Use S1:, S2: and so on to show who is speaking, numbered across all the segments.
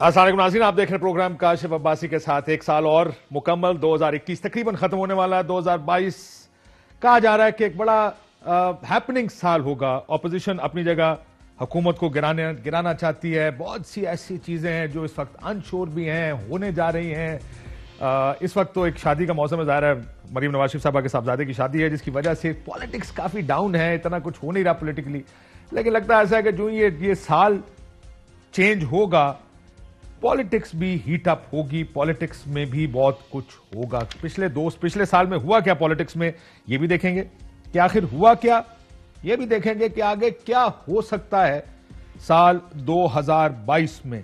S1: السلام علیکم ناظرین، آپ دیکھ رہے ہیں پروگرام کاشف عباسی کے ساتھ. ایک سال اور مکمل 2021 تقریباً ختم ہونے والا ہے. 2022 کہا جا رہا ہے کہ ایک بڑا ہیپننگ سال ہوگا. اپوزیشن اپنی جگہ حکومت کو گرانا چاہتی ہے. بہت سی ایسی چیزیں ہیں جو اس وقت انشور بھی ہیں، ہونے جا رہی ہیں. اس وقت تو ایک شادی کا موسم ظاہر ہے، مریم نواز شریف صاحبہ کے صاحبزادے کی شادی ہے، جس کی وجہ سے پالیٹکس کافی ڈاؤن ہے، اتنا کچھ ہو نہیں رہا پولیٹیکلی. لیکن لگتا ہے ایسا ہے کہ جو یہ سال چینج ہوگا، پالیٹکس بھی ہیٹ اپ ہوگی، پالیٹکس میں بھی بہت کچھ ہوگا. پچھلے سال میں ہوا کیا پالیٹکس میں، یہ بھی دیکھیں گے کہ آخر ہوا کیا. یہ بھی دیکھیں گے کہ آگے کیا ہو سکتا ہے سال 2022 میں.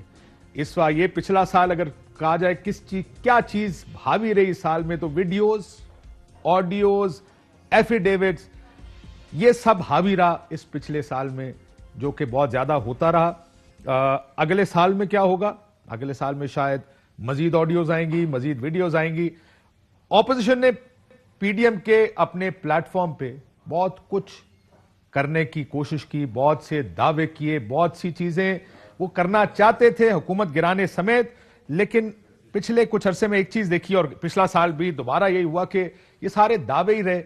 S1: اس وقت یہ پچھلا سال اگر کہا جائے کیا چیز بھاوی رہی سال میں، تو ویڈیوز، آڈیوز، ایفیڈیوٹس، یہ سب حاوی رہا اس پچھلے سال میں، جو کہ بہت زیادہ ہوتا رہا. اگلے سال میں کیا ہوگا؟ اگلے سال میں شاید مزید آڈیوز آئیں گی، مزید ویڈیوز آئیں گی. اپوزیشن نے پی ڈی ایم کے اپنے پلیٹ فارم پہ بہت کچھ کرنے کی کوشش کی، بہت سے دعوے کیے، بہت سی چیزیں وہ کرنا چاہتے تھے حکومت گرانے سمیت. لیکن پچھلے کچھ عرصے میں ایک چیز دیکھی، اور پچھلا سال بھی دوبارہ یہی ہوا کہ یہ سارے دعوے ہی رہے،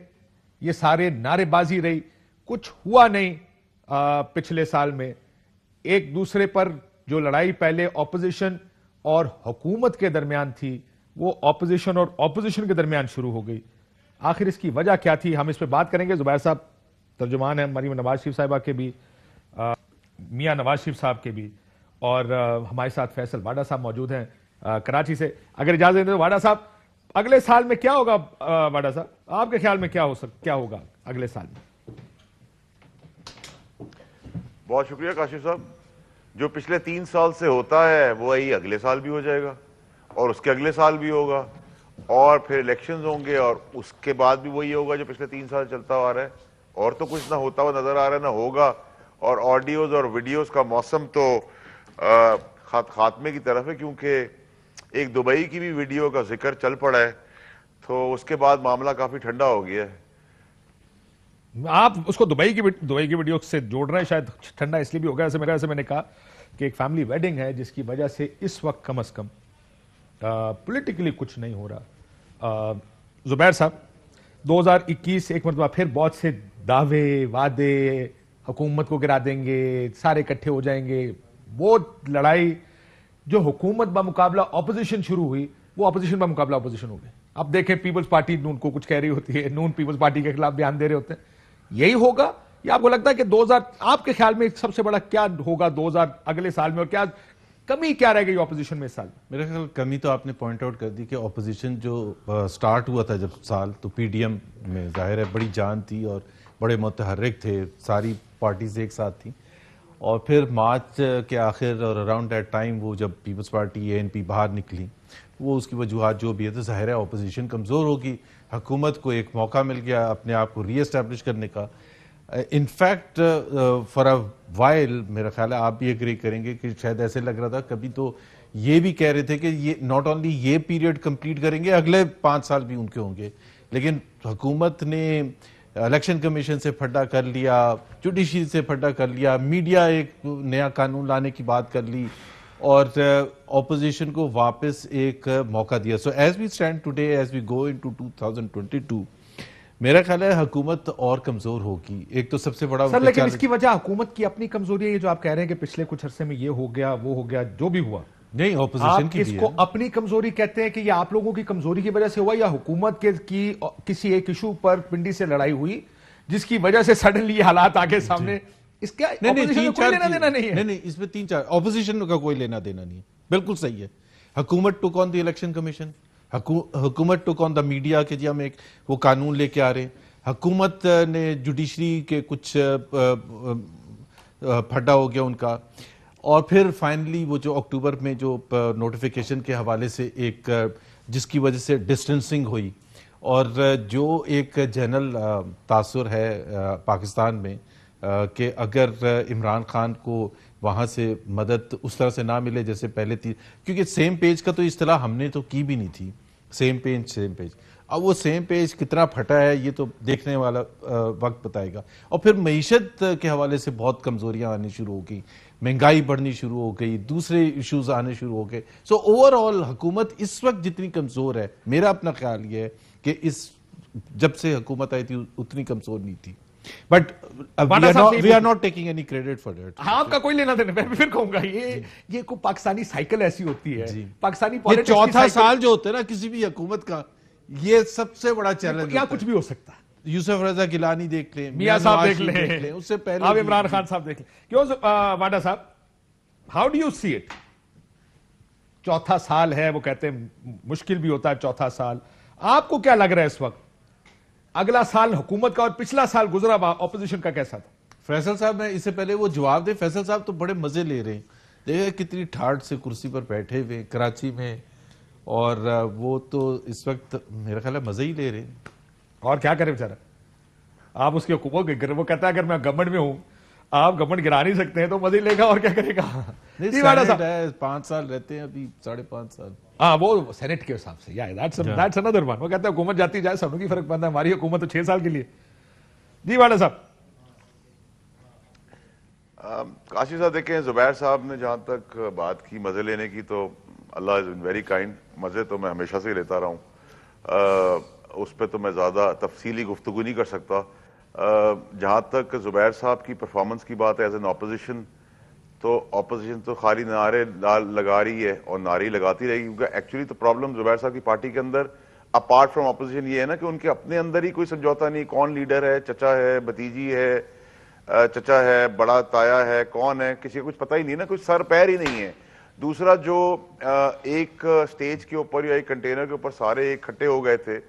S1: یہ سارے نعرے بازی رہی، کچھ ہوا نہیں. پچھلے سال میں ایک دوسرے پر جو لڑائی پہلے اپوزیشن اور حکومت کے درمیان تھی، وہ اپوزیشن اور اپوزیشن کے درمیان شروع ہو گئی. آخر اس کی وجہ کیا تھی، ہم اس پہ بات کریں گے. زبیر صاحب ترجمان ہیں مریم نواز شریف صاحبہ کے بھی، میاں نواز شریف صاحب کے بھی، اور ہمارے ساتھ فیصل واڈا صاحب موجود ہیں کراچی سے. اگر اجازت دیں تو واڈا صاحب، اگلے سال میں کیا ہوگا؟ واڈا صاحب، آپ کے خیال میں کیا ہوگا اگلے سال میں؟
S2: بہت شکریہ کاشف صاحب. جو پچھلے 3 سال سے ہوتا ہے وہی اگلے سال بھی ہو جائے گا، اور اس کے اگلے سال بھی ہوگا، اور پھر الیکشنز ہوں گے، اور اس کے بعد بھی وہی ہوگا جو پچھلے 3 سال چلتا آ رہا ہے. اور تو کچھ نہ ہوتا ہوا نظر آ رہا ہے، نہ ہوگا. اور آڈیوز اور ویڈیوز کا موسم تو خاتمے کی طرف ہے، کیونکہ ایک دبئی کی بھی ویڈیو کا ذکر چل پڑا ہے، تو اس کے بعد معاملہ کافی ٹھنڈا ہو گیا ہے.
S1: آپ اس کو دبئی کی ویڈیو سے جوڑ رہے ہیں، شاید ٹھنڈا اس لیے بھی ہوگا. ایسے میں نے کہا کہ ایک فیملی ویڈنگ ہے، جس کی وجہ سے اس وقت کم از کم پولیٹیکلی کچھ نہیں ہو رہا. زبیر صاحب، 2021 ایک مرتبہ پھر بہت سے دعوے، وعدے، حکومت کو گرا دیں گے، سارے اکٹھے ہو جائیں گے. وہ لڑائی جو حکومت بمقابلہ اپوزیشن شروع ہوئی، وہ اپوزیشن بمقابلہ اپوزیشن ہو گئی. اب دیکھیں پیپلز پارٹی نون کو کچھ کہہ رہی ہوتی ہے، نون پیپلز پارٹی کے خلاف بیان دے رہے ہوتے ہیں. یہی ہوگا، یا آپ کو لگتا ہے کہ آپ کے خیال میں سب سے بڑا کیا ہوگا اگلے سال میں، اور کیا کمی کیا رہ گئی اپوزیشن میں اس سال؟
S3: میرے خیال کمی تو آپ نے پوائنٹ آؤٹ کر دی کہ اپوزیشن جو سٹارٹ ہوا تھا جب سال، تو پی ڈی ایم میں ظاہر ہے بڑی جان تھی اور بڑے متحرک تھے، ساری پارٹیز ایک ساتھ تھیں. اور پھر مارچ کے آخر اور اراؤنڈ دیٹ ٹائم وہ جب پیپلز پارٹی اے این پی باہر نکلی، وہ اس کی وجوہات جو بھی ہے، تو ظاہر ہے اپوزیشن کمزور ہوگی. حکومت کو ایک موقع مل گیا اپنے آپ کو ری اسٹیبلش کرنے کا. انفیکٹ فار اے وائل میرا خیال ہے آپ بھی ایگری کریں گے کہ شاید ایسے لگ رہا تھا، کبھی تو یہ بھی کہہ رہے تھے کہ یہ ناٹ اونلی یہ پیریڈ کمپلیٹ کریں گے، اگلے 5 سال بھی ان کے ہوں گے. لیکن حکومت نے الیکشن کمیشن سے پھڈا کر لیا، جوڈیشری سے پھڈا کر لیا، میڈیا ایک نیا قانون لانے کی بات کر لی، اور اپوزیشن کو واپس ایک موقع دیا. So as we stand today, as we go into 2022، میرا خیال ہے حکومت اور کمزور ہوگی. ایک تو سب سے بڑا
S1: سر، لیکن اس کی وجہ حکومت کی اپنی کمزوری ہے، یہ جو آپ کہہ رہے ہیں کہ پچھلے کچھ عرصے میں یہ ہو گیا، وہ ہو گیا، جو بھی ہوا،
S3: نہیں اپوزیشن کی
S1: آپ اس کو اپنی کمزوری کہتے ہیں کہ یہ آپ لوگوں کی کمزوری کی وجہ سے ہوا، یا حکومت کی کسی ایک ایشو پر پنڈی سے لڑائی ہوئی جس کی وجہ سے سڈنلی یہ حالات آگے سامنے؟ اس کا اپوزیشن کو کوئی لینا دینا نہیں ہے.
S3: نہیں، اس میں 3-4 اپوزیشن کا کوئی لینا دینا نہیں ہے. بالکل صحیح ہے. حکومت ٹوک آن دی الیکشن کمیشن، حکومت ٹوک آن دا میڈیا کہ جی ہم ایک وہ قانون لے کے آ رہے ہیں. حکومت نے جوڈیشری کے کچھ پھڈا ہو گیا ان کا. اور پھر فائنلی وہ جو اکتوبر میں جو نوٹیفیکیشن کے حوالے سے ایک جس کی وجہ سے ڈسٹنسنگ ہوئی، اور جو ایک جنرل تاثر ہے پاکستان میں کہ اگر عمران خان کو وہاں سے مدد اس طرح سے نہ ملے جیسے پہلے تھی، کیونکہ سیم پیج کا تو اصطلاح ہم نے تو کی بھی نہیں تھی، سیم پیج. اب وہ سیم پیج کتنا پھٹا ہے یہ تو دیکھنے والا وقت بتائے گا. اور پھر معیشت کے حوالے سے بہت کمزوریاں آنی شروع ہو گئی, مہنگائی بڑھنی شروع ہو گئی, دوسرے ایشوز آنے شروع ہو گئے. سو اوور آل حکومت اس وقت جتنی کمزور ہے, میرا اپنا خیال یہ ہے کہ جب سے حکومت آئی تھی اتنی کمزور نہیں تھی. But we are not taking any credit for that.
S1: آپ کا کوئی لینا دینا, میں پھر کہوں گا یہ کوئی پاکستانی سائیکل ایسی ہوتی ہے, پاکستانی
S3: یہ
S1: پالیٹکس
S3: چوتھا سال جو ہوتا ہے نا کسی بھی حکومت کا, یہ سب سے بڑا چیلنج.
S1: یا کچھ بھی ہو سکتا ہے.
S3: یوسف رضا گیلانی دیکھ لیں,
S1: میاں صاحب دیکھ لیں,
S3: اس سے پہلے
S1: آپ عمران خان صاحب دیکھ لیں. کیوں واڈا صاحب, how do you see it? چوتھا سال ہے, وہ کہتے ہیں مشکل بھی ہوتا ہے چوتھا سال. آپ کو کیا لگ رہا ہے اس وقت اگلا سال حکومت کا اور پچھلا سال گزرا اپوزیشن کا کیسا تھا؟
S3: فیصل صاحب میں اس سے پہلے وہ جواب دے. فیصل صاحب تو بڑے مزے لے رہے ہیں, دیکھیں کتنی ٹھاٹ سے کرسی پر بیٹھے ہوئے کراچی میں, اور وہ تو اس وقت میرا خیال ہے مزے ہی لے رہے ہیں.
S1: اور کیا کرے بیچارہ, آپ اس کے حکومت وہ کہتا ہے اگر میں گورنمنٹ میں ہوں, آپ گورنمنٹ گرا نہیں سکتے ہیں تو مزے لے گا اور کیا کرے گا.
S3: 5 سال رہتے ہیں ابھی, 5.5 سال.
S1: ہاں وہ سینٹ کے حساب سے, that's another one. وہ کہتا ہے حکومت جاتی جائے, سب کی فرق پڑتا ہے, ہماری حکومت تو 6 سال کے لیے. جی واڈا صاحب.
S2: کاشف صاحب دیکھیں, زبیر صاحب نے جہاں تک بات کی مزے لینے کی, تو اللہ از ویری کائنڈ. مزے تو میں ہمیشہ سے لیتا رہا ہوں, اس پہ تو میں زیادہ تفصیلی گفتگو نہیں کر سکتا. جہاں تک زبیر صاحب کی پرفارمنس کی بات ہے ایز این اپوزیشن, تو اپوزیشن تو خالی نعرے لگا رہی ہے اور نعرے لگاتی رہے گی, کیونکہ ایکچولی تو پرابلم زبیر صاحب کی پارٹی کے اندر اپارٹ فرام اپوزیشن یہ ہے نا کہ ان کے اپنے اندر ہی کوئی سمجھوتا نہیں. کون لیڈر ہے, چچا ہے, بھتیجی ہے, چچا ہے, بڑا تایا ہے, کون ہے, کسی کو کچھ پتہ ہی نہیں نا, کچھ سر پیر ہی نہیں ہے. دوسرا جو ایک سٹیج کے اوپر یا ایک کنٹینر کے اوپر سارے اکٹھے ہو گئے تھے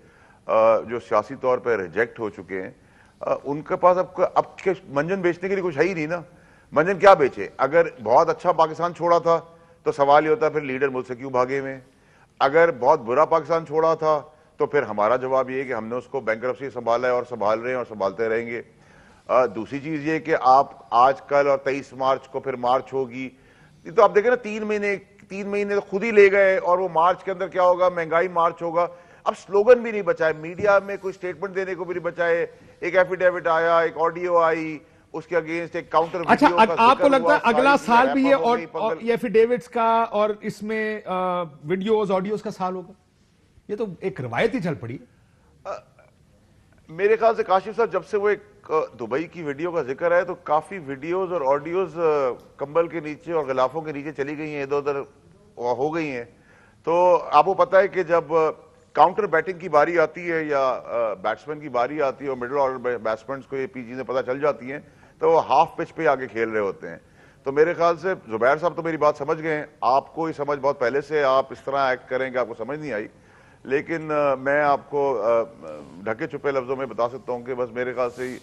S2: جو سیاسی طور پہ ریجیکٹ ہو چکے ہیں, ان کے پاس اب منجن بیچنے کے لیے کچھ ہے ہی نہیں نا. منجن کیا بیچے؟ اگر بہت اچھا پاکستان چھوڑا تھا تو سوال یہ ہوتا ہے پھر لیڈر ملک سے کیوں بھاگے ہوئے. اگر بہت برا پاکستان چھوڑا تھا تو پھر ہمارا جواب یہ ہے کہ ہم نے اس کو بینکرپسی سنبھالا ہے اور سنبھال رہے ہیں اور سنبھالتے رہیں گے. دوسری چیز یہ کہ آپ آج کل اور 23 مارچ کو پھر مارچ ہوگی, یہ تو آپ دیکھیں نا 3 مہینے خود ہی لے گئے, اور وہ مارچ کے اندر کیا ہوگا, مہنگائی مارچ ہوگا. اب سلوگن بھی نہیں بچائے, میڈیا میں کوئی سٹیٹمنٹ دینے کو بھی نہیں بچائے. ایک ایفیڈیوٹ آیا, ایک آڈیو آئی, اس کے اگینسٹ ایک کاؤنٹر
S1: اچھا, آپ کو لگتا ہے اگلا سال بھی یہ ایفیڈیوٹس کا اور اس میں ویڈیوز آڈیوز کا سال ہوگا؟ یہ تو ایک روایت ہی چل پڑی.
S2: میرے خیال سے کاشف صاحب جب سے وہ ایک دبئی کی ویڈیو کا ذکر ہے تو کافی ویڈیوز اور آڈیوز کمبل کے نیچے اور غلافوں کے نیچے چلی گئی ہیں, ادھر ادھر ہو گئی ہیں. تو آپ کو پتہ ہے کہ جب کاؤنٹر بیٹنگ کی باری آتی ہے یا بیٹسمین کی باری آتی ہے اور مڈل آرڈر بیٹسمینز کو یہ چیزیں پتہ چل جاتی ہیں تو وہ ہاف پچ پہ آگے کھیل رہے ہوتے ہیں. تو میرے خیال سے زبیر صاحب تو میری بات سمجھ گئے ہیں, آپ کو یہ سمجھ بہت پہلے سے, آپ اس طرح ایکٹ کریں کہ آپ کو سمجھ نہیں آئی. لیکن میں آپ کو ڈھکے چھپے لفظوں میں بتا سکتا ہوں کہ بس میرے خیال سے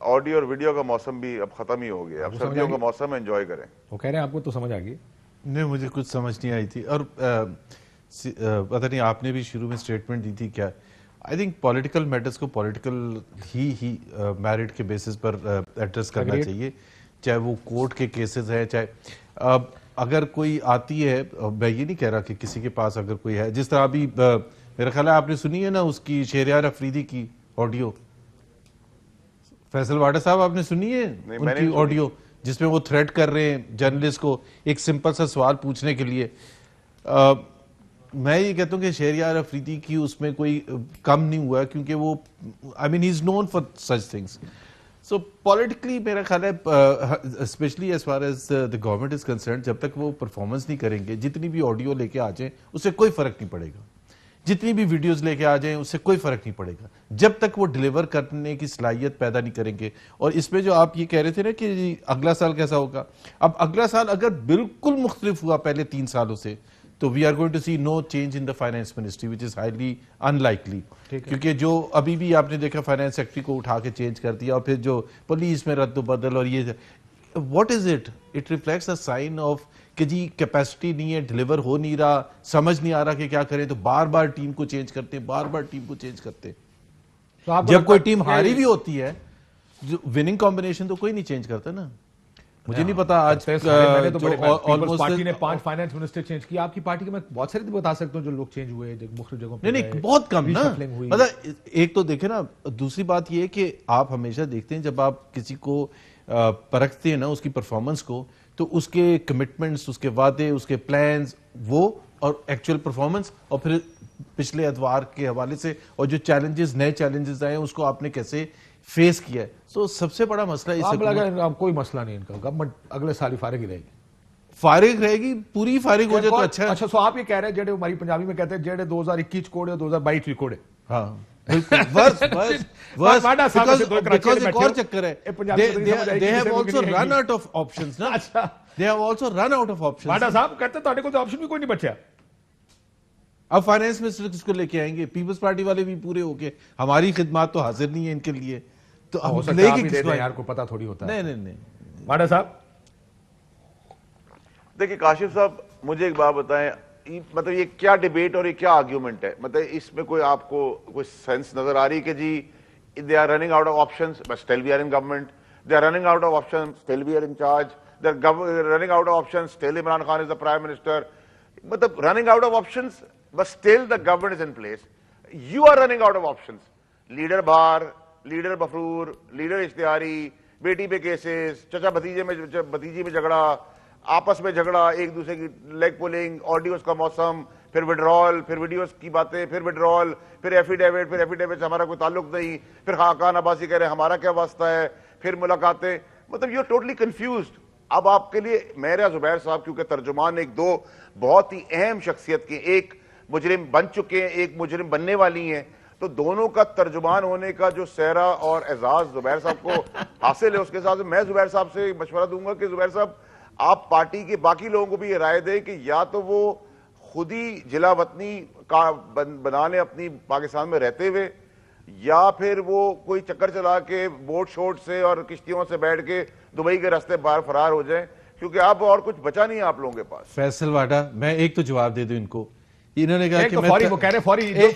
S2: آڈیو اور ویڈیو کا موسم بھی اب ختم ہی ہو گیا. اب سردیوں کا موسم ہے, انجوائے کریں.
S1: وہ کہہ رہے ہیں آپ کو تو سمجھ آ گئی.
S3: نہیں, مجھے کچھ سمجھ نہیں آئی تھی. اور پتہ نہیں آپ نے بھی شروع میں اسٹیٹمنٹ دی تھی کیا. آئی تھنک پولیٹیکل میٹرز کو پولیٹیکل ہی میرٹ کے بیسس پر ایڈریس کرنا چاہیے, چاہے وہ کورٹ کے کیسز ہیں, چاہے اگر کوئی آتی ہے, میں یہ نہیں کہہ رہا کہ کسی کے پاس اگر کوئی ہے, جس طرح ابھی میرا خیال ہے آپ نے سنی ہے نا اس کی شہریار افریدی کی آڈیو. فیصل واڈا صاحب آپ نے سنی ہے ان کی آڈیو جس میں وہ تھریٹ کر رہے ہیں جرنلسٹ کو ایک سمپل سا سوال پوچھنے کے لیے. میں یہ کہتا ہوں کہ شہریار افریدی کی اس میں کوئی کم نہیں ہوا کیونکہ وہ I mean he is known for such things. So politically میرا خیال ہے especially as far as the government is concerned, جب تک وہ پرفارمنس نہیں کریں گے, جتنی بھی آڈیو لے کے آ جائیں اس سے کوئی فرق نہیں پڑے گا, جتنی بھی ویڈیوز لے کے آ جائیں اس سے کوئی فرق نہیں پڑے گا, جب تک وہ ڈیلیور کرنے کی صلاحیت پیدا نہیں کریں گے. اور اس میں جو آپ یہ کہہ رہے تھے نا کہ اگلا سال کیسا ہوگا, اب اگلا سال اگر بالکل مختلف ہوا پہلے 3 سالوں سے تو we are going to see no change in the finance ministry وچ از ہائیلی ان لائکلی, کیونکہ جو ابھی بھی آپ نے دیکھا فائنانس سیکٹری کو اٹھا کے چینج کر دیا, اور پھر جو پولیس میں رد و بدل, اور یہ what is it reflects a sign of کہ جی کیپیسٹی نہیں ہے, ڈیلیور ہو نہیں رہا, سمجھ نہیں آ رہا کہ کیا کریں, تو بار بار ٹیم کو چینج کرتے ہیں, بار بار ٹیم کو چینج کرتے ہیں. جب کوئی ٹیم ہاری بھی ہوتی ہے وننگ کمبینیشن تو کوئی نہیں چینج کرتا نا. مجھے نہیں پتا آج
S1: پیپلز پارٹی نے 5 فائنانس منسٹر چینج کیا. آپ کی پارٹی کے میں بہت سارے بتا سکتا ہوں جو لوگ چینج ہوئے مختلف جگہوں پہ.
S3: نہیں بہت کم نا. مطلب ایک تو دیکھیں نا, دوسری بات یہ ہے کہ آپ ہمیشہ دیکھتے ہیں جب آپ کسی کو پرکھتے ہیں نا اس کی پرفارمنس کو, تو اس کے کمٹمنٹس, اس کے وعدے, اس کے پلانز, وہ اور ایکچوئل پرفارمنس, اور پھر پچھلے ادوار کے حوالے سے اور جو چیلنجز, نئے چیلنجز آئے ہیں اس کو آپ نے کیسے فیس کیا ہے. سو سب سے بڑا مسئلہ
S1: اس کوئی مسئلہ نہیں ان کا, گورنمنٹ اگلے سال ہی فارغ ہی رہے گی.
S3: فارغ رہے گی, پوری فارغ ہو جائے تو اچھا ہے.
S1: اچھا سو آپ یہ کہہ رہے ہیں جڑے ہماری پنجابی میں کہتے ہیں جڑے 2021 کوڑے 2022 بھی کوڑے.
S3: ہاں بالکل, ایک اور چکر ہے, they have also run out of options نا. They have also run out of options.
S1: واڈا صاحب کہتے ہیں تہاڈے کول تو آپشن بھی کوئی نہیں بچیا.
S3: اب فائنانس منسٹر کس کو لے کے آئیں گے؟ پیپلز پارٹی والے بھی پورے ہو کے, ہماری خدمات تو حاضر نہیں ہے ان کے لیے, تو اب لے کے کس کو؟
S1: یار کو پتہ تھوڑی ہوتا ہے.
S3: نہیں
S1: واڈا صاحب
S2: دیکھیں کاشف صاحب, مجھے ایک بات بتائیں, مطلب یہ کیا ڈیبیٹ اور یہ کیا آرگیومنٹ ہے؟ مطلب اس میں کوئی آپ کو کوئی سینس نظر آ رہی کہ جی they are running out of options but still we are in government, they are running out of options still we are in charge, they are running out of options still Imran Khan is the prime minister. مطلب running out of options but still the government is in place. You are running out of options. Leader بار, leader بفرور, leader اشتہاری, بیٹی پہ cases, چچا بھتیجی میں جھگڑا, آپس میں جھگڑا, ایک دوسرے کی لیگ پولنگ, آڈیوز کا موسم, پھر وڈرال, پھر ویڈیوز کی باتیں, پھر وڈرال, پھر ایفیڈیوٹ سے ہمارا کوئی تعلق نہیں, پھر خاقان عباسی کہہ رہے ہیں ہمارا کیا واسطہ ہے, پھر ملاقاتیں. مطلب یو آر ٹوٹلی کنفیوزڈ. اب آپ کے لیے میرا زبیر صاحب کیونکہ ترجمان ایک دو بہت ہی اہم شخصیت کے, ایک مجرم بن چکے ہیں, ایک مجرم بننے والی ہیں, تو دونوں کا ترجمان ہونے کا جو سہرا اور اعزاز زبیر صاحب کو حاصل ہے, اس کے ساتھ میں زبیر صاحب سے مشورہ دوں گا کہ زبیر صاحب آپ پارٹی کے باقی لوگوں کو بھی یہ رائے دیں کہ یا تو وہ خود ہی جلا وطنی بنا لیں اپنی پاکستان میں رہتے ہوئے, یا پھر وہ کوئی چکر چلا کے بوٹ شوٹ سے اور کشتیوں سے بیٹھ کے دبئی کے راستے باہر فرار ہو جائیں, کیونکہ اب اور کچھ بچا نہیں ہے آپ لوگوں کے پاس.
S3: فیصل واڈا, میں ایک تو جواب دے دوں ان کو. انہوں نے کہا کہ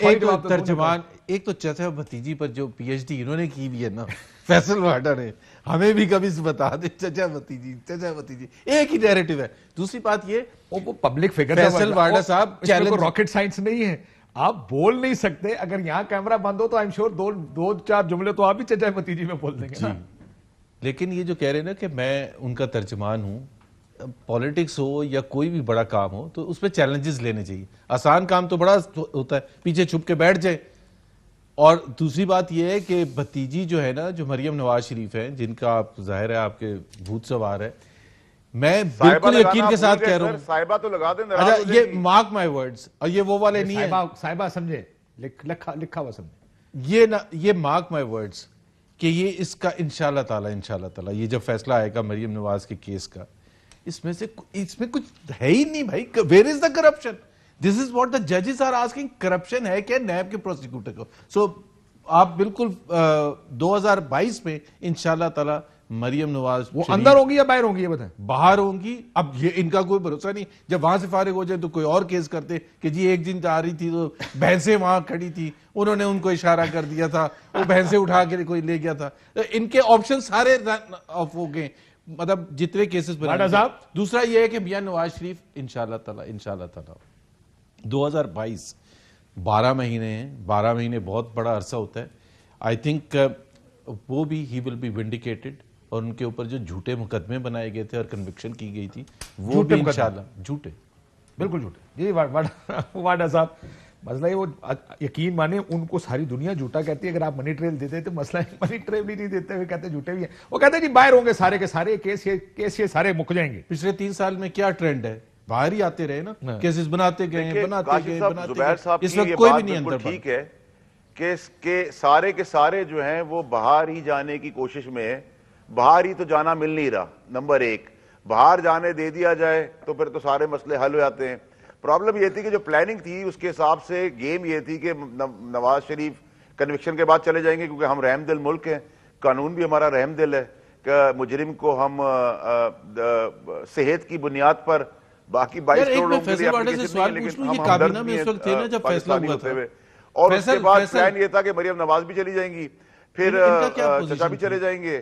S1: ایک
S3: تو ترجمان, ایک تو چچا بھتیجی پر جو پی ایچ ڈی انہوں نے کی بھی ہے نا فیصل واڈا نے, ہمیں بھی کبھی بتا دے چچا بھتیجی, ایک ہی نیریٹو ہے. دوسری بات یہ
S1: وہ پبلک فگر
S3: فیصل واڈا صاحب
S1: چیلنج راکٹ سائنس نہیں ہے, آپ بول نہیں سکتے. اگر یہاں کیمرہ بند ہو تو آئی ایم شیور دو چار جملے تو آپ بھی چچا بھتیجی میں بول دیں گے.
S3: لیکن یہ جو کہہ رہے ہیں نا کہ میں ان کا ترجمان ہوں, پولیٹکس ہو یا کوئی بھی بڑا کام ہو تو اس پہ چیلنجز لینے چاہیے. آسان کام تو بڑا ہوتا ہے, پیچھے چھپ کے بیٹھ جائے. اور دوسری بات یہ ہے کہ بھتیجی جو ہے نا, جو مریم نواز شریف ہیں, جن کا آپ ظاہر ہے آپ کے بھوت سوار ہے, میں بالکل یقین کے ساتھ کہہ رہا ہوں,
S2: صاحبہ تو لگا دیں.
S3: اچھا یہ مارک مائی ورڈز, اور یہ وہ والے نہیں ہیں
S1: صاحبہ سمجھے, لکھا ہوا سمجھے,
S3: یہ مارک مائی ورڈز کہ یہ اس کا انشاءاللہ تعالی یہ جب فیصلہ آئے گا مریم نواز کے کیس کا, اس میں کچھ ہے ہی نہیں بھائی. Where is the corruption? This is what the ججز آر آسکنگ. کرپشن ہے کیا نیب کے پروسیکیوٹر کو؟ سو آپ بالکل 2022 میں انشاءاللہ تعالی مریم نواز
S1: وہ اندر ہوں گی یا باہر ہوں گی یہ بتائیں؟
S3: باہر ہوں گی. اب یہ ان کا کوئی بھروسہ نہیں, جب وہاں سے فارغ ہو جائے تو کوئی اور کیس کرتے کہ جی ایک دن آ رہی تھی تو بھینسیں وہاں کھڑی تھی, انہوں نے ان کو اشارہ کر دیا تھا, وہ بھینسیں اٹھا کے کوئی لے گیا تھا. ان کے آپشن سارے آف ہو گئے, مطلب جتنے کیسز بنا. دوسرا یہ ہے کہ میاں نواز شریف انشاءاللہ تعالی 2022 12 مہینے ہیں. 12 مہینے بہت بڑا عرصہ ہوتا ہے. آئی تھنک وہ بھی ہی ول بی ونڈیکیٹڈ, اور ان کے اوپر جو جھوٹے مقدمے بنائے گئے تھے اور کنوکشن کی گئی تھی وہ بھی انشاءاللہ جھوٹے, بالکل جھوٹے.
S1: جی واڈا صاحب, مسئلہ یہ وہ یقین مانے ان کو ساری دنیا جھوٹا کہتی ہے. اگر آپ منی ٹریل دیتے تو مسئلہ منی ٹریل بھی نہیں دیتے ہوئے کہتے جھوٹے بھی ہیں. وہ کہتے ہیں جی باہر ہوں گے سارے کے سارے کیس یہ سارے مک جائیں گے.
S3: پچھلے 3 سال میں کیا ٹرینڈ ہے, باہر ہی آتے رہے نا, کیسز بناتے گئے.
S2: اس وقت کوئی بھی نہیں اندر. ٹھیک ہے کہ سارے کے سارے جو ہیں وہ باہر ہی جانے کی کوشش میں ہے. باہر ہی تو جانا مل نہیں رہا. نمبر 1, باہر جانے دے دیا جائے تو پھر تو سارے مسئلے حل ہو جاتے ہیں. پرابلم یہ تھی کہ جو پلاننگ تھی اس کے حساب سے گیم یہ تھی کہ نواز شریف کنوکشن کے بعد چلے جائیں گے, کیونکہ ہم رحم دل ملک ہیں, قانون بھی ہمارا رحم دل ہے, کہ مجرم کو ہم صحت کی بنیاد پر باقی 22 کروڑ لوگوں کے لیے اپلیکیشن نہیں, لیکن ہم ہمدرد بھی ہیں پاکستانی ہوتے ہوئے. اور اس کے بعد پلان یہ تھا کہ مریم نواز بھی چلی جائیں گی, پھر چچا بھی چلے جائیں گے,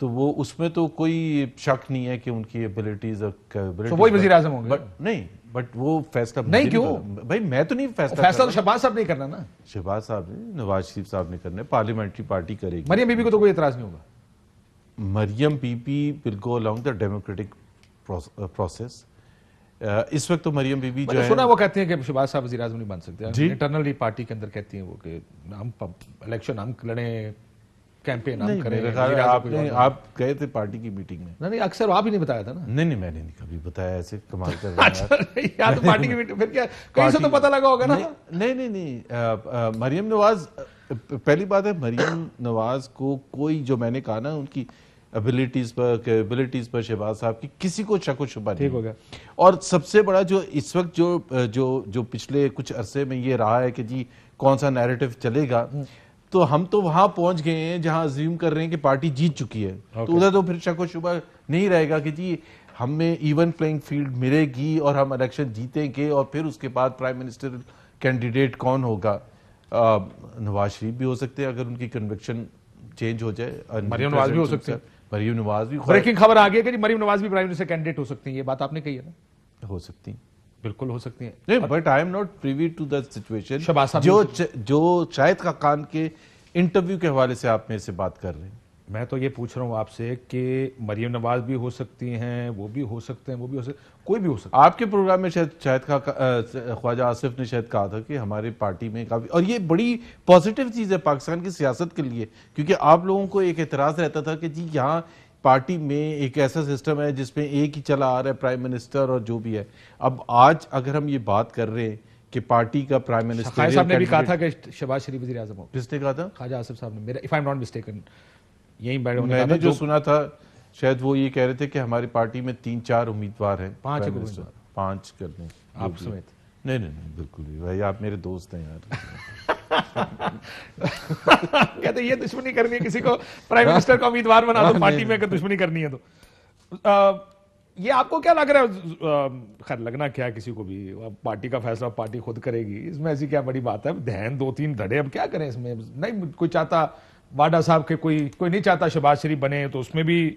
S3: تو وہ اس میں تو کوئی شک نہیں ہے کہ ان کی ایبلٹیز اور
S1: تو وہی وزیر اعظم ہوں گے
S3: نہیں بٹ وہ فیصلہ
S1: نہیں کیوں
S3: بھائی میں تو نہیں
S1: فیصلہ تو شہباز صاحب نہیں کرنا نا
S3: شہباز صاحب نے نواز شریف صاحب نے کرنا ہے پارلیمنٹری پارٹی کرے گی
S1: مریم بی بی کو تو کوئی اعتراض نہیں ہوگا
S3: Maryam bibi will go along the democratic process اس وقت تو مریم بی بی جو ہے
S1: سنا وہ کہتے ہیں کہ شہباز صاحب وزیر اعظم نہیں بن سکتے انٹرنلی پارٹی کے اندر کہتی ہیں وہ کہ ہم الیکشن ہم لڑیں کیمپین ہم کریں
S3: آپ گئے تھے پارٹی کی میٹنگ میں
S1: نہیں اکثر آپ ہی نہیں بتایا تھا نا
S3: نہیں میں نے نہیں کبھی بتایا ایسے کمال کر رہا ہے
S1: یار تو پارٹی کی میٹنگ پھر کیا کہیں سے تو پتہ لگا ہوگا نا
S3: نہیں مریم نواز پہلی بات ہے مریم نواز کو کوئی جو میں نے کہا نا ان کی ابیلٹیز پر کیپبلٹیز پر شہباز صاحب کی کسی کو شک و شبہ نہیں
S1: ہو گیا
S3: اور سب سے بڑا جو اس وقت جو پچھلے کچھ عرصے میں یہ رہا ہے کہ جی کون سا نیریٹو چلے گا تو ہم تو وہاں پہنچ گئے ہیں جہاں ازیوم کر رہے ہیں کہ پارٹی جیت چکی ہے تو ادھر تو پھر شک و شبہ نہیں رہے گا کہ جی ہمیں ایون پلینگ فیلڈ ملے گی اور ہم الیکشن جیتیں گے اور پھر اس کے بعد پرائم منسٹر کینڈیڈیٹ کون ہوگا نواز شریف بھی ہو سکتے ہیں اگر ان کی کنوکشن چینج ہو جائے
S1: مریم نواز بھی ہو سکتے ہیں
S3: مریم نواز بھی
S1: بریکنگ خبر آ گئی ہے کہ جی مریم نواز بھی پرائم منسٹر کینڈیڈیٹ ہو سکتی ہیں یہ بات آپ نے کہی ہے نا
S3: ہو سکتی ہیں
S1: بالکل ہو سکتی ہیں
S3: نہیں but I am not privy to that situation
S1: Shehbaz صاحب
S3: جو شاہد خاقان کے انٹرویو کے حوالے سے آپ میرے سے بات کر رہے ہیں
S1: میں تو یہ پوچھ رہا ہوں آپ سے کہ مریم نواز بھی ہو سکتی ہیں وہ بھی ہو سکتے ہیں وہ بھی ہو سکتے کوئی بھی ہو سکتا
S3: آپ کے پروگرام میں شاید خواجہ آصف نے شاید کہا تھا کہ ہماری پارٹی میں کافی اور یہ بڑی پازیٹیو چیز ہے پاکستان کی سیاست کے لیے کیونکہ آپ لوگوں کو ایک اعتراض رہتا تھا کہ جی یہاں پارٹی میں ایک ایسا سسٹم ہے جس میں ایک ہی چلا آ رہا ہے پرائم منسٹر اور جو بھی ہے اب آج اگر ہم یہ بات کر رہے ہیں کہ پارٹی کا پرائم منسٹر
S1: خواجہ صاحب نے بھی کہا تھا کہ شہباز شریف وزیر اعظم ہو
S3: کس نے کہا تھا
S1: خواجہ آصف صاحب نے میرا if I am not mistaken یہی
S3: میں نے جو سنا تھا شاید وہ یہ کہہ رہے تھے کہ ہماری پارٹی میں 3-4 امیدوار ہیں 5 کر دیں
S1: آپ سمیت
S3: نہیں بالکل بھی بھائی آپ میرے دوست ہیں یار
S1: کہتے یہ دشمنی کرنی ہے کسی کو پرائم منسٹر کا امیدوار بنا دو پارٹی میں اگر دشمنی کرنی ہے تو یہ آپ کو کیا لگ رہا ہے خیر لگنا کیا کسی کو بھی پارٹی کا فیصلہ پارٹی خود کرے گی اس میں ایسی کیا بڑی بات ہے دہن 2-3 دھڑے اب کیا کریں اس میں نہیں کوئی چاہتا واڈا صاحب کے کوئی نہیں چاہتا شہباز شریف بنے تو اس میں بھی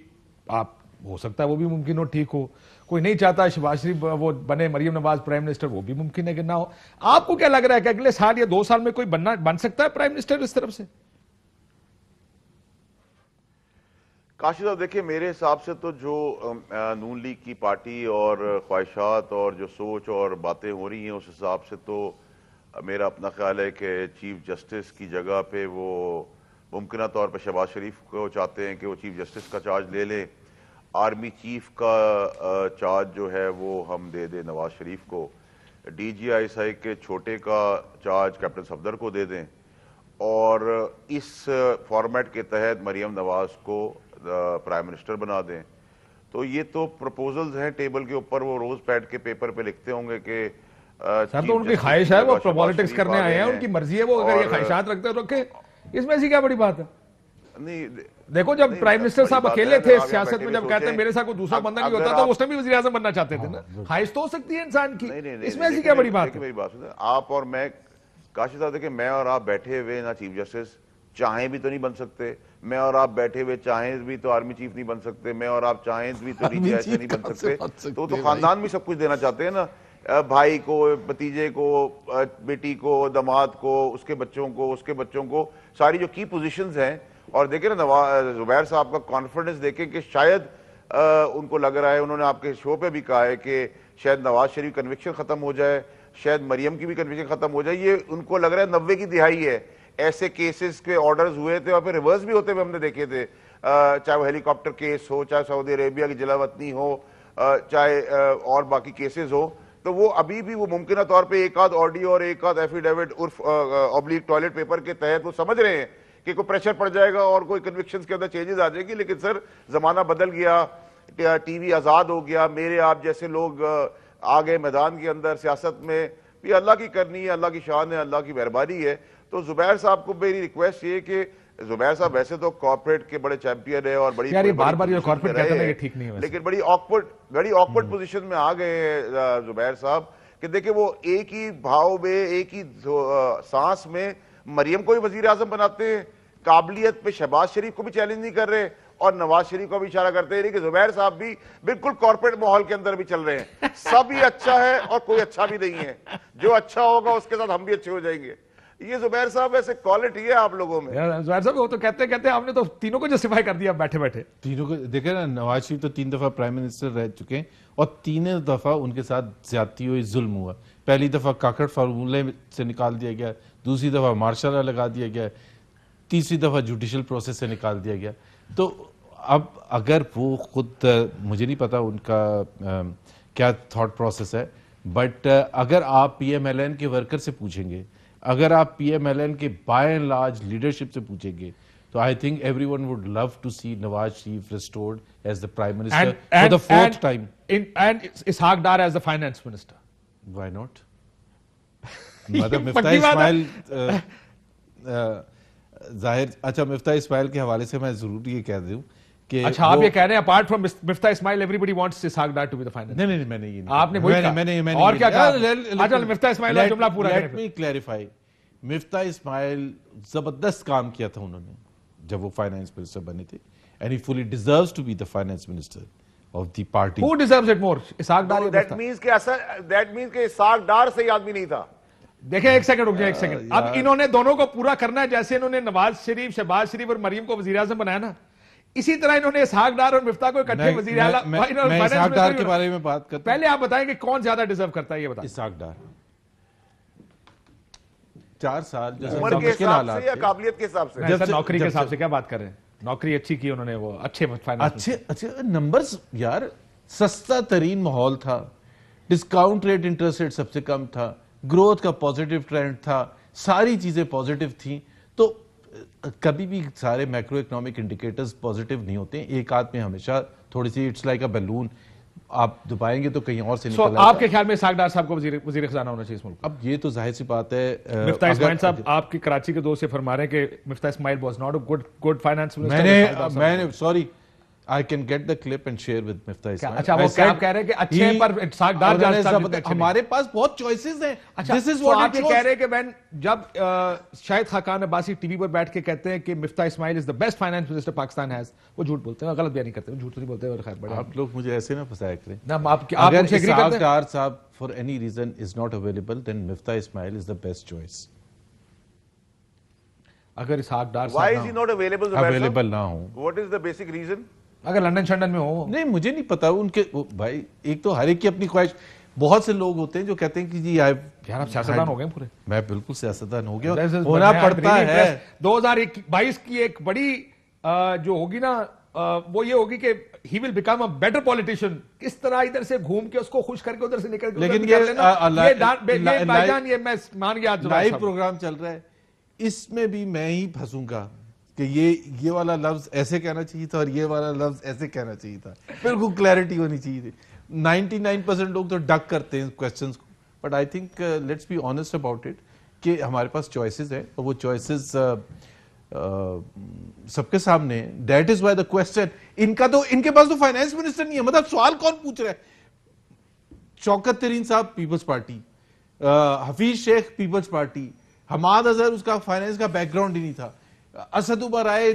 S1: آپ ہو سکتا ہے وہ بھی ممکن ہو ٹھیک ہو کوئی نہیں چاہتا شہباز شریف وہ بنے مریم نواز پرائم منسٹر وہ بھی ممکن ہے کہ نہ ہو آپ کو کیا لگ رہا ہے کہ اگلے سال یا 2 سال میں کوئی بن سکتا ہے پرائم منسٹر اس طرف سے
S2: کاشف صاحب دیکھیں میرے حساب سے تو جو نون لیگ کی پارٹی اور خواہشات اور جو سوچ اور باتیں ہو رہی ہیں اس حساب سے تو میرا اپنا خیال ہے کہ چیف جسٹس کی جگہ پہ وہ ممکنہ طور پہ شہباز شریف کو چاہتے ہیں کہ وہ چیف جسٹس کا چارج لے لیں آرمی چیف کا چارج جو ہے وہ ہم دے دیں نواز شریف کو D G I S I کے چھوٹے کا چارج کیپٹن صفدر کو دے دیں اور اس فارمیٹ کے تحت مریم نواز کو پرائم منسٹر بنا دیں تو یہ تو پروپوزلز ہیں ٹیبل کے اوپر وہ روز پیڈ کے پیپر پہ لکھتے ہوں گے کہ
S1: سر تو ان کی خواہش ہے وہ پالیٹکس کرنے آئے ہیں ان کی مرضی ہے وہ اگر یہ خواہشات رکھتے ہیں رکھے اس میں ایسی کیا بڑی بات ہے
S2: نہیں
S1: دیکھو جب پرائم منسٹر صاحب اکیلے تھے سیاست میں جب کہتے ہیں میرے ساتھ کوئی دوسرا بندہ نہیں ہوتا تو اس نے بھی وزیر اعظم بننا چاہتے تھے نا خواہش تو ہو سکتی ہے انسان کی اس میں ایسی کیا بڑی بات ہے
S2: آپ اور میں کاشف صاحب دیکھیں میں اور آپ بیٹھے ہوئے نا چیف جسٹس چاہیں بھی تو نہیں بن سکتے میں اور آپ بیٹھے ہوئے چاہیں بھی تو آرمی چیف نہیں بن سکتے میں اور آپ چاہیں بھی تو ڈی جی ایس نہیں بن سکتے تو خاندان بھی سب کچھ دینا چاہتے ہیں نا بھائی کو بھتیجے کو بیٹی کو داماد کو اس کے بچوں کو ساری جو کی پوزیشنز ہیں اور دیکھیں نا زبیر صاحب کا کانفیڈنس دیکھیں کہ شاید ان کو لگ رہا ہے انہوں نے آپ کے شو پہ بھی کہا ہے کہ شاید نواز شریف کنوکشن ختم ہو جائے شاید مریم کی بھی کنوکشن ختم ہو جائے یہ ان کو لگ رہا ہے 90 کی دہائی ہے ایسے کیسز کے آرڈرز ہوئے تھے اور پھر ریورس بھی ہوتے ہوئے ہم نے دیکھے تھے چاہے وہ ہیلی کاپٹر کیس ہو چاہے سعودی عربیہ کی جلا وطنی ہو چاہے اور باقی کیسز ہو تو وہ ابھی بھی وہ ممکنہ طور پہ ایک آدھ آڈیو اور ایک آدھ ایفیڈیوٹ عرف اوبلیک ٹوائلٹ پیپر کے تحت وہ سمجھ رہے ہیں کہ کوئی پریشر پڑ جائے گا اور کوئی کنوکشنز کے اندر چینجز آ جائے گی لیکن سر زمانہ بدل گیا ٹی وی آزاد ہو گیا میرے آپ جیسے لوگ آ گئے میدان کے اندر سیاست میں بھی اللہ کی کرنی ہے اللہ کی شان ہے اللہ کی مہربانی ہے تو زبیر صاحب کو میری ریکویسٹ یہ کہ زبیر صاحب ویسے تو کارپوریٹ کے بڑے چیمپئن ہیں اور بڑی
S1: بار بار یہ کارپوریٹ کہتے ہیں کہ ٹھیک نہیں ہے
S2: لیکن بڑی آکورڈ پوزیشن میں آ گئے ہیں زبیر صاحب کہ دیکھیں وہ ایک ہی بھاؤ میں ایک ہی سانس میں مریم کو بھی وزیر اعظم بناتے ہیں قابلیت پہ شہباز شریف کو بھی چیلنج نہیں کر رہے اور نواز شریف کو بھی اشارہ کرتے ہیں کہ زبیر صاحب بھی بالکل کارپوریٹ ماحول کے اندر بھی چل رہے ہیں. سب ہی اچھا ہے اور کوئی اچھا بھی نہیں ہے. جو اچھا ہوگا اس کے ساتھ ہم بھی اچھے ہو جائیں گے. یہ زبیر صاحب ایسے کوالٹی ہے آپ لوگوں میں.
S1: زبیر صاحب وہ تو کہتے آپ نے تو تینوں کو جسٹیفائی کر دیا بیٹھے بیٹھے.
S3: تینوں کو دیکھیں نا, نواز شریف تو 3 دفعہ پرائم منسٹر رہ چکے ہیں اور 3 دفعہ ان کے ساتھ زیادتی ہوئی, ظلم ہوا. پہلی دفعہ کاکڑ فارمولے سے نکال دیا گیا, دوسری دفعہ مارشل لا لگا دیا گیا, تیسری دفعہ جوڈیشل پروسیس سے نکال دیا گیا. تو اب اگر وہ خود, مجھے نہیں پتا ان کا کیا تھاٹ پروسیس ہے, بٹ اگر آپ پی ایم ایل این کے ورکر سے پوچھیں گے, اگر آپ پی ایم ایل این کے بائی اینڈ لارج لیڈرشپ سے پوچھیں گے, تو I think everyone would love to see Nawaz Sharif restored as the prime minister for the 4th time.
S1: And Ishaq Dar as the finance minister.
S3: Why not? مطلب مفتاح اسماعیل ظاہر, اچھا مفتاح اسماعیل کے حوالے سے میں ضرور یہ کہہ دوں کہ
S1: اچھا آپ یہ کہہ رہے ہیں apart from Miftah Ismail everybody wants Ishaq Dar to be the finance.
S3: نہیں میں نے یہ نہیں,
S1: آپ نے وہی کہا اور کیا کہا؟ اچھا مفتاح اسماعیل کا جملہ پورا کریں.
S3: Let me clarify. مفتاح اسماعیل زبردست کام کیا تھا انہوں نے جب وہ فائنانس منسٹر بنے تھے, and he fully deserves to be the finance minister of the party.
S1: Who deserves it more, Ishaq Dar?
S2: That means کہ اسحاق ڈار صحیح آدمی نہیں تھا.
S1: دیکھیں ایک سیکنڈ رک جائیں, ایک سیکنڈ. اب انہوں نے دونوں کو پورا کرنا ہے, جیسے انہوں نے نواز شریف, شہباز شریف اور مریم کو وزیر اعظم بنایا نا, اسی طرح انہوں نے اسحاق ڈار اور مفتاح کو اکٹھے وزیر اعلیٰ.
S3: میں اسحاق ڈار کے بارے میں بات کرتا ہوں.
S1: پہلے آپ بتائیں کہ کون زیادہ ڈیزرو کرتا ہے, یہ بتائیں.
S3: اسحاق ڈار 4 سال
S2: عمر کے حساب سے یا قابلیت کے حساب سے؟
S1: سر نوکری کے حساب سے کیا بات کر رہے ہیں, نوکری اچھی کی انہوں نے, وہ اچھے فائنانس,
S3: اچھے نمبرز یار, سستا ترین ماحول تھا, ڈسکاؤنٹ ریٹ, انٹرسٹ ریٹ سب سے کم تھا, گروتھ کا پازیٹیو ٹرینڈ تھا, ساری چیزیں پازیٹیو تھیں. تو کبھی بھی سارے میکرو اکنامک انڈیکیٹرز پازیٹیو نہیں ہوتے ہیں, ایک آدھ میں ہمیشہ تھوڑی سی اٹس لائک اے بیلون, آپ دبائیں گے تو کہیں اور سے نکل آئے گا.
S1: آپ کے خیال میں اسحاق ڈار صاحب کو وزیر خزانہ ہونا چاہیے اس ملک؟
S3: اب یہ تو ظاہر سی بات ہے.
S1: مفتاح اسماعیل صاحب آپ کی کراچی کے دوست سے فرما رہے ہیں کہ Miftah Ismail was not a good finance minister.
S3: میں نے sorry, I can get the clip and share with Miftah Ismail.
S1: اچھا وہ کیا کہہ رہے ہیں کہ اچھے پر اسحاق ڈار
S3: ہمارے پاس بہت چوائسز ہیں.
S1: This is what it shows. کہہ رہے ہیں کہ جب شاہد خاقان عباسی ٹی وی پر بیٹھ کے کہتے ہیں کہ مفتاح اسماعیل از the best finance minister Pakistan has, وہ جھوٹ بولتے ہیں, غلط بیان نہیں کرتے, جھوٹ نہیں بولتے. اور خیر بڑے
S3: آپ لوگ مجھے ایسے نہ پھنسایا کریں.
S1: اگر
S3: اسحاق ڈار صاحب for any reason is not available, then Miftah Ismail is the best choice.
S1: اگر Ishaq Dar
S2: Why is he not available?
S3: Available نہ ہوں.
S2: What is the basic reason?
S1: اگر لندن شنڈن میں ہو.
S3: نہیں مجھے نہیں پتا ان کے, بھائی ایک تو ہر ایک کی اپنی خواہش. بہت سے لوگ ہوتے ہیں جو کہتے ہیں کہ جی
S1: یار آپ سیاستدان ہو گئے پورے.
S3: میں بالکل سیاستدان ہو گیا, ہونا پڑتا ہے.
S1: 2022 کی ایک بڑی جو ہوگی نا وہ یہ ہوگی کہ he will become a better politician. کس طرح ادھر سے گھوم کے اس کو خوش کر کے ادھر سے نکل کے,
S3: لیکن
S1: یہ میں مان گیا
S3: لائیو پروگرام چل رہا ہے, اس میں بھی میں ہی پھنسوں گا کہ یہ والا لفظ ایسے کہنا چاہیے تھا اور یہ والا لفظ ایسے کہنا چاہیے تھا. بالکل کلیئرٹی ہونی چاہیے تھی. 99% لوگ تو ڈک کرتے ہیں کوسچنز کو, but I think let's be honest about it کہ ہمارے پاس چوائسیز ہیں اور وہ چوائسیز سب کے سامنے. That is why the question. ان کے پاس تو فائنانس منسٹر نہیں ہے, مطلب سوال کون پوچھ رہا ہے؟ شوکت ترین صاحب پیپلز پارٹی, حفیظ شیخ پیپلز پارٹی, حماد اظہر اس کا فائنانس کا بیک گراؤنڈ ہی نہیں تھا, اسد عمر آئے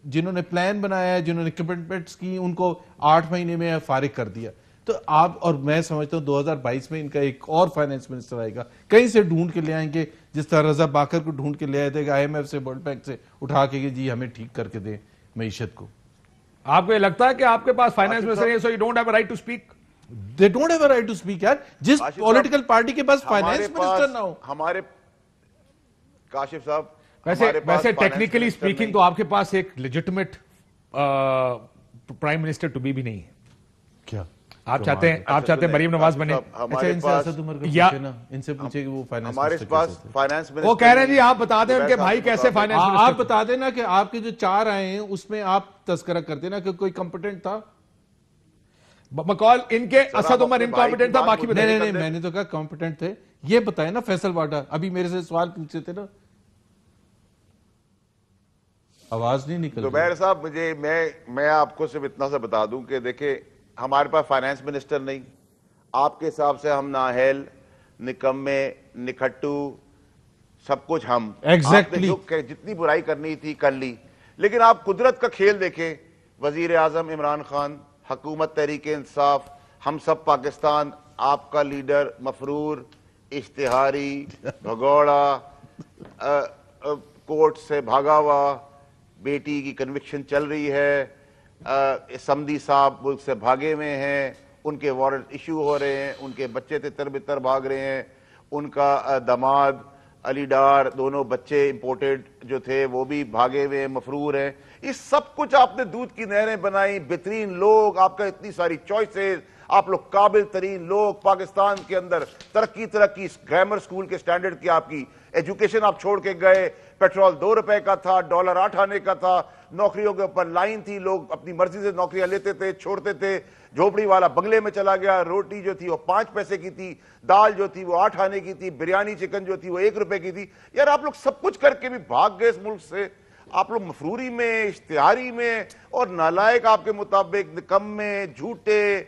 S3: جنہوں نے پلان بنایا, جنہوں نے کمٹمنٹس کی, ان کو 8 مہینے میں فارغ کر دیا. تو آپ اور میں سمجھتا ہوں 2022 میں ان کا ایک اور فائنانس منسٹر آئے گا, کہیں سے ڈھونڈ کے لے آئیں گے, جس طرح رضا باکر کو ڈھونڈ کے لے آئے تھے IMF سے, ورلڈ بینک سے اٹھا کے جی ہمیں ٹھیک کر کے دیں معیشت کو.
S1: آپ کو یہ لگتا ہے کہ آپ کے پاس فائنانس منسٹر ہے, so you don't have a right to speak?
S3: They don't have a right to speak یار. جس پولیٹیکل پارٹی کے پاس فائنانس منسٹر نہ ہو.
S2: ہمارے کاشف صاحب
S1: ویسے ٹیکنیکلی اسپیکنگ تو آپ کے پاس ایک legitimate prime minister to be بھی نہیں ہے.
S3: کیا
S1: آپ چاہتے ہیں مریم نواز بنے؟
S3: ان سے پوچھے کہ وہ فائنانس
S2: ہمارے پاس فائنانس منسٹر
S1: وہ کہہ رہے ہیں جی آپ بتا دیں ان کے بھائی کیسے فائنانس منسٹر.
S3: آپ بتا دینا کہ آپ کے جو 4 آئے ہیں اس میں آپ تذکرہ کر دینا کہ کوئی کمپٹنٹ تھا.
S1: مقال ان کے اسد عمر انکمپٹنٹ تھا, باقی
S3: نہیں میں نے تو کہا کمپٹنٹ تھے. یہ بتائیں نا فیصل واڈا, ابھی میرے سے سوال پوچھتے تھے نا, آواز نہیں نکل.
S2: زبیر صاحب میں آپ کو صرف اتنا سا بتا دوں کہ دیکھیں ہمارے پاس فائنانس منسٹر نہیں, آپ کے حساب سے ہم نااہل, نکمے, نکھٹو, سب کچھ ہم.
S3: ایگزیکٹلی
S2: جتنی برائی کرنی تھی کر لی, لیکن آپ قدرت کا کھیل دیکھیں وزیر اعظم عمران خان، حکومت تحریک انصاف، ہم سب پاکستان، آپ کا لیڈر مفرور، اشتہاری، بھگوڑا، کورٹ سے بھاگا ہوا، بیٹی کی کنوکشن چل رہی ہے، سمدی صاحب ملک سے بھاگے ہوئے ہیں، ان کے وارنٹ ایشو ہو رہے ہیں، ان کے بچے تتر بتر بھاگ رہے ہیں، ان کا داماد علی ڈار، دونوں بچے امپورٹڈ جو تھے وہ بھی بھاگے ہوئے ہیں، مفرور ہیں. یہ سب کچھ آپ نے دودھ کی نہریں بنائی، بہترین لوگ، آپ کا اتنی ساری چوائسز، آپ لوگ قابل ترین لوگ پاکستان کے اندر، ترقی گرامر سکول کے سٹینڈرڈ کی آپ کی ایجوکیشن آپ چھوڑ کے گئے، پیٹرول 2 روپے کا تھا، ڈالر 8 آنے کا تھا، نوکریوں کے اوپر لائن تھی، لوگ اپنی مرضی سے نوکریاں لیتے تھے، چھوڑتے تھے، جھوپڑی والا بنگلے میں چلا گیا، روٹی جو تھی وہ 5 پیسے کی تھی، دال جو تھی وہ 8 آنے کی تھی، بریانی چکن جو تھی وہ 1 روپے کی تھی. یار آپ لوگ سب کچھ کر کے بھی بھاگ گئے اس ملک سے. آپ لوگ مفروری میں، اشتہاری میں اور نالائق آپ کے مطابق نکمے، جھوٹے،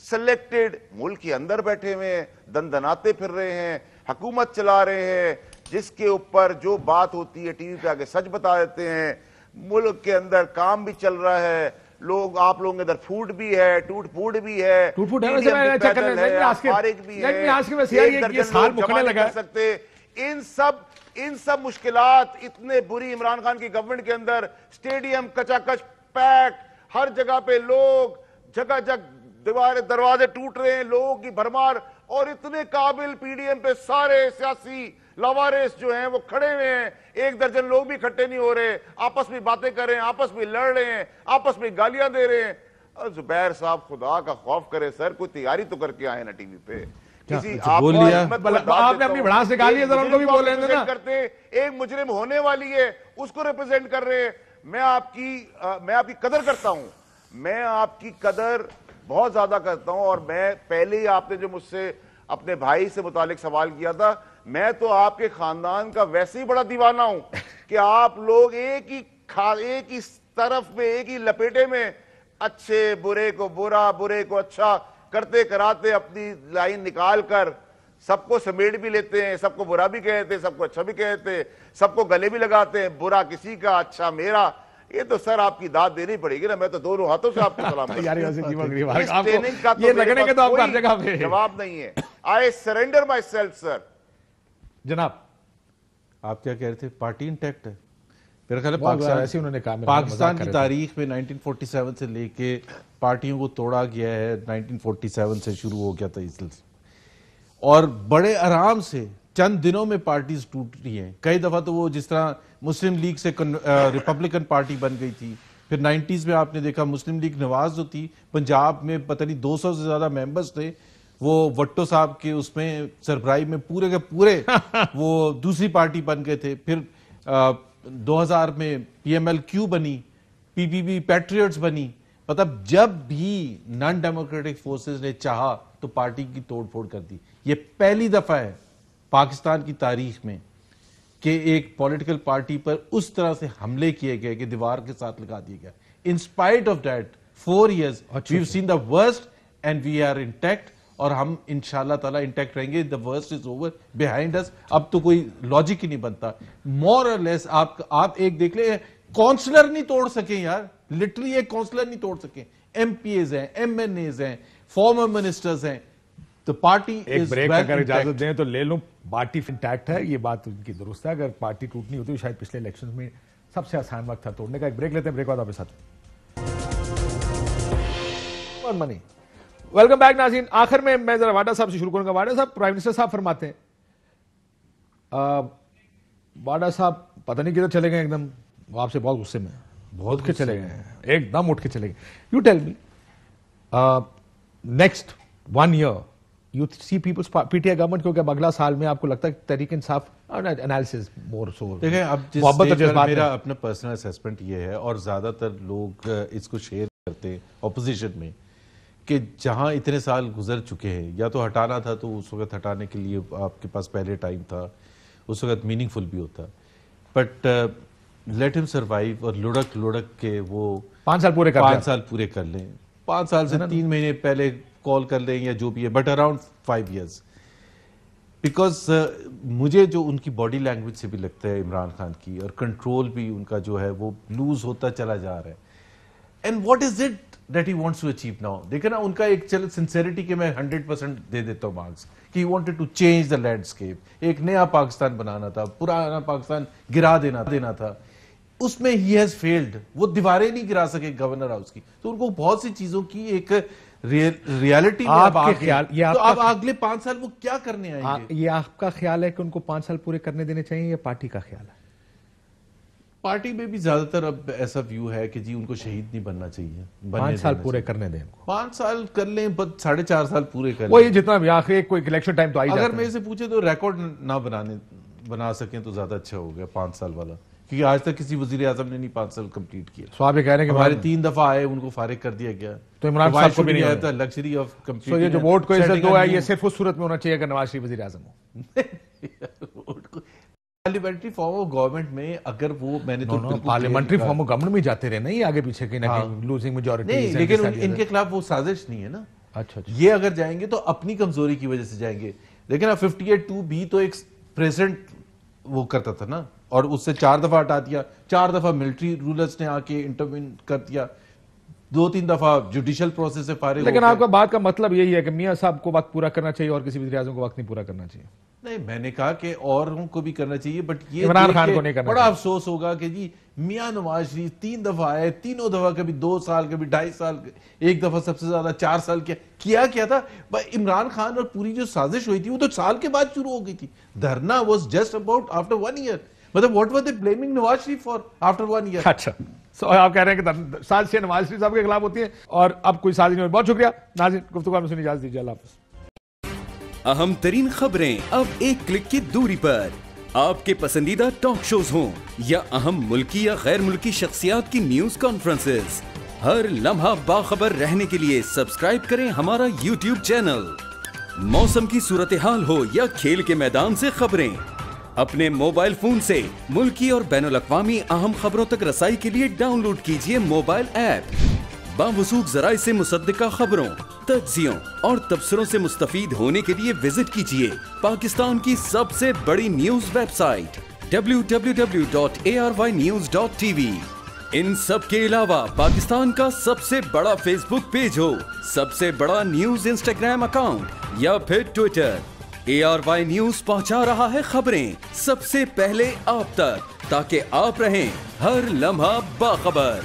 S2: سلیکٹڈ ملک کے اندر بیٹھے ہوئے ہیں، دندناتے پھر رہے ہیں، حکومت چلا رہے ہیں، جس کے اوپر جو بات ہوتی ہے ٹی وی پہ آگے سچ بتا دیتے ہیں. ملک کے اندر کام بھی چل رہا ہے، لوگ آپ لوگوں کے ادھر فوڈ بھی ہے، ٹوٹ پھوٹ بھی ہے، پیدل ہے، فارغ بھی ہے، ایک درجن لوگ جمع نہیں کر سکتے. ان سب مشکلات اتنے بری عمران خان کی گورنمنٹ کے اندر، سٹیڈیم کچا کچ پیک، ہر جگہ پہ لوگ، جگہ دروازے ٹوٹ رہے ہیں، لوگوں کی بھرمار، اور اتنے قابل پی ڈی ایم پہ سارے سیاسی لاوارث جو ہیں وہ کھڑے ہوئے ہیں. 1 درجن لوگ بھی اکٹھے نہیں ہو رہے، آپس میں باتیں کر رہے ہیں، آپس میں لڑ رہے ہیں، آپس میں گالیاں دے رہے ہیں. زبیر صاحب خدا کا خوف کرے سر، کوئی تیاری تو کر کے آئے نا ٹی وی پہ.
S1: آپ نے اپنی بڑھاس نکالی ہے، ذرا ان کو بھی بول رہے ہیں نا.
S2: ایک مجرم ہونے والی ہے، اس کو ریپرزینٹ کر رہے ہیں. میں آپ کی قدر کرتا ہوں، میں آپ کی قدر بہت زیادہ کرتا ہوں، اور میں پہلے ہی آپ نے جو مجھ سے اپنے بھائی سے متعلق سوال کیا تھا، میں تو آپ کے خاندان کا ویسے ہی بڑا دیوانہ ہوں کہ آپ لوگ ایک ہی طرف میں، ایک ہی لپیٹے میں اچھے برے کو برا، برے کو اچھا کرتے کراتے اپنی لائن نکال کر سب کو سمیٹ بھی لیتے ہیں، سب کو برا بھی کہتے ہیں، سب کو اچھا بھی کہتے ہیں، سب کو گلے بھی لگاتے ہیں، برا کسی کا اچھا میرا. یہ تو سر آپ کی داد دینی پڑے گی نا. میں تو دونوں ہاتھوں سے آپ کو سلام کرتا ہوں. اس ٹریننگ کا تو میرے پاس کوئی جواب نہیں ہے. I surrender myself, sir.
S1: جناب
S3: آپ کیا کہہ رہے تھے؟ پارٹی انٹیکٹ ہے میرا خیال ہے. پاکستان کی تاریخ میں 1947 سے لے کے پارٹیوں کو توڑا گیا ہے. 1947 سے شروع ہو گیا تھا اس سلسلے، اور بڑے آرام سے چند دنوں میں پارٹیز ٹوٹ رہی ہیں. کئی دفعہ تو وہ جس طرح مسلم لیگ سے ریپبلکن پارٹی بن گئی تھی، پھر 90s میں آپ نے دیکھا مسلم لیگ نواز جو تھی پنجاب میں پتہ نہیں 200 سے زیادہ ممبرز تھے، وہ وٹو صاحب کے اس میں سربراہی میں پورے کے پورے وہ دوسری پارٹی بن گئے تھے. پھر 2000 میں پی ایم ایل کیو بنی، پی پی پی پیٹریٹس بنی. مطلب جب بھی نان ڈیموکریٹک فورسز نے چاہا تو پارٹی کی توڑ پھوڑ کر دی. یہ پہلی دفعہ ہے پاکستان کی تاریخ میں کہ ایک پولیٹیکل پارٹی پر اس طرح سے حملے کیے گئے کہ دیوار کے ساتھ لگا دیا گیا. In spite of that 4 years we've seen the worst and we are intact, اور ہم انشاءاللہ تعالیٰ انٹیکٹ رہیں گے. the worst is over behind us. اب تو کوئی لاجک ہی نہیں بنتا. more or less آپ ایک دیکھ لیں، کونسلر نہیں توڑ سکیں یار، لٹرلی ایک کونسلر نہیں توڑ سکیں. ایم پی ایز ہیں، ایم این ایز ہیں، فارمر منسٹرز ہیں. تو پارٹی
S1: ایک بریک اگر اجازت دیں تو لے لوں. پارٹی انٹیکٹ ہے، یہ بات ان کی درست ہے. اگر پارٹی ٹوٹنی ہوتی شاید پچھلے الیکشن میں سب سے آسان وقت تھا توڑنے کا. ایک بریک لیتے ہیں، بریک بعد آپ کے ساتھ منی. ویلکم بیک ناظرین. آخر میں ذرا واڈا صاحب سے شروع کروں گا. واڈا صاحب، پرائم منسٹر صاحب فرماتے ہیں، واڈا صاحب پتہ نہیں کدھر چلے گئے، ایک دم وہ آپ سے بہت غصے میں، بہت کے چلے گئے، ایک دم اٹھ کے چلے گئے. You tell me next 1 year you see people's P T I government کو، کہ اب اگلا سال میں آپ کو لگتا ہے تحریک انصاف انالیسز مور سو؟
S3: دیکھیں اب جس میرا اپنا پرسنل اسیسمنٹ یہ ہے، اور زیادہ تر لوگ اس کو شیئر کرتے ہیں اپوزیشن میں، کہ جہاں اتنے سال گزر چکے ہیں، یا تو ہٹانا تھا تو اس وقت ہٹانے کے لیے آپ کے پاس پہلے ٹائم تھا، اس وقت میننگ فل بھی ہوتا. بٹ لیٹ ہم سروائیو، اور لڑک کے وہ
S1: 5 سال پورے
S3: کر لیں. 5 سال سے 3 مہینے پہلے کال کر لیں یا جو بھی ہے، بٹ اراؤنڈ 5 years. بیکاز مجھے جو ان کی باڈی لینگویج سے بھی لگتا ہے عمران خان کی، اور کنٹرول بھی ان کا جو ہے وہ لوز ہوتا چلا جا رہا ہے. And what is it that he wants to achieve now? دیکھیں نا ان کا ایک چلو سنسیریٹی کے میں 100% دے دیتا ہوں مارکس کہ he wanted to change the landscape. ایک نیا پاکستان بنانا تھا, پرانا پاکستان گرا دینا تھا. اس میں he has failed. وہ دیواریں نہیں گرا سکے گورنر ہاؤس کی. تو ان کو بہت سی چیزوں کی ایک ریالٹی میں اب آ گئے. تو اب اگلے 5 سال وہ کیا کرنے آئیں گے؟
S1: یہ آپ کا خیال ہے کہ ان کو 5 سال پورے کرنے دینے چاہیے یا پارٹی کا خیال ہے؟
S3: پارٹی میں بھی زیادہ تر اب ایسا ویو ہے کہ جی ان کو شہید نہیں بننا چاہیے.
S1: 5 سال پورے کرنے دیں ان کو.
S3: 5 سال کر لیں, 4.5 سال پورے کر لیں.
S1: وہی جتنا بھی آخری کوئی الیکشن ٹائم تو آئی جاتا ہے.
S3: اگر میرے سے پوچھے تو ریکارڈ نہ بنا سکیں تو زیادہ اچھا ہو گیا 5 سال والا, کیونکہ آج تک کسی وزیر اعظم نے نہیں 5 سال کمپلیٹ کیا.
S1: سو آپ یہ کہہ رہے ہیں کہ
S3: ہمارے 3 دفعہ آئے, ان کو فارغ کر دیا گیا.
S1: تو عمران صاحب کو بھی نہیں
S3: آیا تھا لگژری آف کمپلیٹ.
S1: سو یہ جو ووٹ کو عزت دو ہے یہ صرف اس صورت میں ہونا چاہیے اگر نواز شریف وزیر اعظم ہو.
S3: پارلیمنٹری فارم آف گورنمنٹ میں اگر وہ میں نے تو
S1: پارلیمنٹری فارم آف گورنمنٹ میں جاتے رہے نا, یہ آگے پیچھے کہیں نہ کہیں لوزنگ میجورٹی.
S3: نہیں, لیکن ان کے خلاف وہ سازش نہیں ہے نا.
S1: اچھا
S3: یہ اگر جائیں گے تو اپنی کمزوری کی وجہ سے جائیں گے. لیکن 58(2) بھی تو ایک پریزیڈنٹ وہ کرتا تھا نا, اور اس سے 4 دفعہ ہٹا دیا. 4 دفعہ ملٹری رولرز نے آ کے انٹروین کر دیا, 2-3 دفعہ جوڈیشل پروسیس سے فارغ.
S1: لیکن آپ کا بات کا مطلب یہی ہے کہ میاں صاحب کو وقت پورا کرنا چاہیے اور کسی وزیر اعظم کو وقت نہیں پورا کرنا چاہیے.
S3: نہیں, میں نے کہا کہ اوروں کو بھی کرنا چاہیے, بٹ یہ
S1: عمران خان کو نہیں کرنا.
S3: بڑا افسوس ہوگا کہ جی میاں نواز شریف 3 دفعہ آئے, تینوں دفعہ کبھی 2 سال, کبھی 2.5 سال, ایک دفعہ سب سے زیادہ 4 سال کیا تھا. عمران خان اور پوری جو سازش ہوئی تھی وہ تو سال کے بعد شروع ہو گئی تھی. Dharna was just about after 1 year. مطلب what were they blaming Nawaz Sharif for after 1 year.
S1: اچھا, سو آپ کہہ رہے ہیں کہ سازشیں نواز شریف صاحب کے خلاف ہوتی ہیں اور اب کوئی سازش نہیں ہوئی. بہت شکریہ ناظرین, گفتگو میں سنی اجازت دیجیے. اللہ حافظ.
S4: اہم ترین خبریں اب ایک کلک کی دوری پر. آپ کے پسندیدہ ٹاک شوز ہوں یا اہم ملکی یا غیر ملکی شخصیات کی نیوز کانفرنسز, ہر لمحہ باخبر رہنے کے لیے سبسکرائب کریں ہمارا YouTube چینل. موسم کی صورتحال ہو یا کھیل کے میدان سے خبریں, اپنے موبائل فون سے ملکی اور بین الاقوامی اہم خبروں تک رسائی کے لیے ڈاؤن لوڈ کیجیے موبائل ایپ. باوثوق ذرائع سے مصدقہ خبروں, تجزیوں اور تبصروں سے مستفید ہونے کے لیے وزٹ کیجیے پاکستان کی سب سے بڑی نیوز ویب سائٹ www.arYnews.tv. ان سب کے علاوہ پاکستان کا سب سے بڑا فیس بک پیج ہو, سب سے بڑا نیوز انسٹاگرام اکاؤنٹ یا پھر ٹویٹر, ARY نیوز پہنچا رہا ہے خبریں سب سے پہلے آپ تک, تاکہ آپ رہیں ہر لمحہ باخبر.